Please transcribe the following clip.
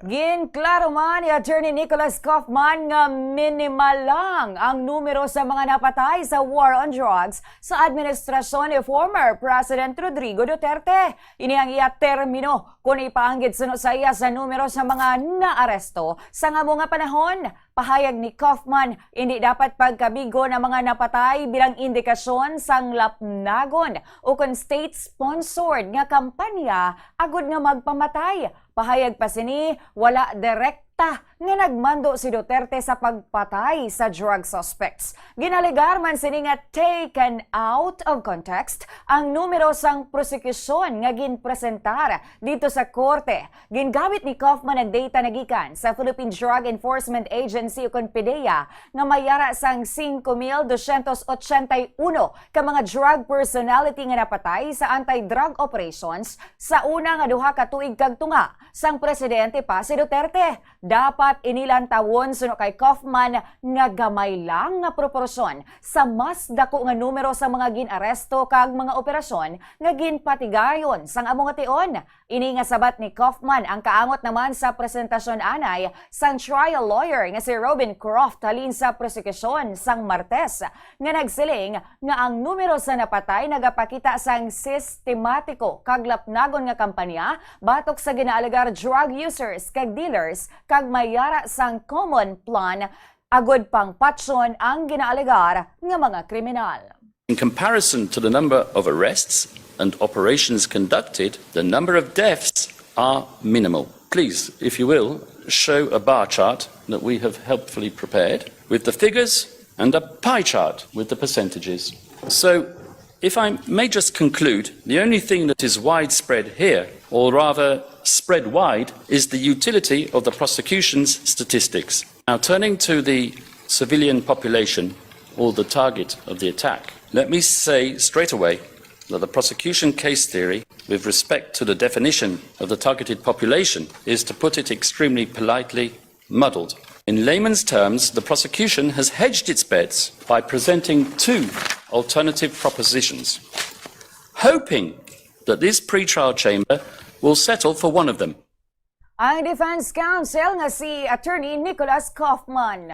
Ginklaro man ni Attorney Nicholas Kaufman nga minimal lang ang numero sa mga napatay sa war on drugs sa administrasyon ni former President Rodrigo Duterte. Ini ang iya termino kung ipaanggit suno sa iya sa numero sa mga naaresto sa nga mga panahon. Pahayag ni Kaufman, hindi dapat pagkabigo ng mga napatay bilang indikasyon sang lapnagon o kung state-sponsored nga kampanya agud nga magpamatay. Pahayag pa sini, wala direkta nga nagmando si Duterte sa pagpatay sa drug suspects. Ginaligar man sini nga taken out of context ang numero sang prosekusyon nga ginpresentar dito sa korte. Gingamit ni Kaufman ang data nagikan sa Philippine Drug Enforcement Agency o PDEA nga mayara sang 5,281 ka mga drug personality nga napatay sa anti-drug operations sa una nga duha ka tuig kag tunga sang presidente pa si Duterte. Dapat inilang tawon suno kay Kaufman nga gamay lang nga proporsyon sa mas dako nga numero sa mga ginaresto kag mga operasyon nga ginpatigayon sang among ation. Ini nga sabat ni Kaufman ang kaangot naman sa presentasyon anay sang trial lawyer nga si Robin Croft halin sa prosekusyon sang Martes nga nagsiling nga ang numero sa napatay nagapakita sang sistematiko kag lapnagon nga kampanya batok sa ginaalegar drug users kag dealers kag mayara sang common plan agud pang patsyon ang ginaalegar nga mga kriminal. In comparison to the number of arrests and operations conducted, the number of deaths are minimal. Please, if you will, show a bar chart that we have helpfully prepared with the figures and a pie chart with the percentages. So, if I may just conclude, the only thing that is widespread here, or rather spread wide, is the utility of the prosecution's statistics. Now, turning to the civilian population, or the target of the attack, let me say straight away that the prosecution case theory, with respect to the definition of the targeted population, is, to put it extremely politely, muddled. In layman's terms, the prosecution has hedged its bets by presenting two alternative propositions, hoping that this pre-trial chamber will settle for one of them. Ang defense counsel nga si Attorney Nicholas Kaufman.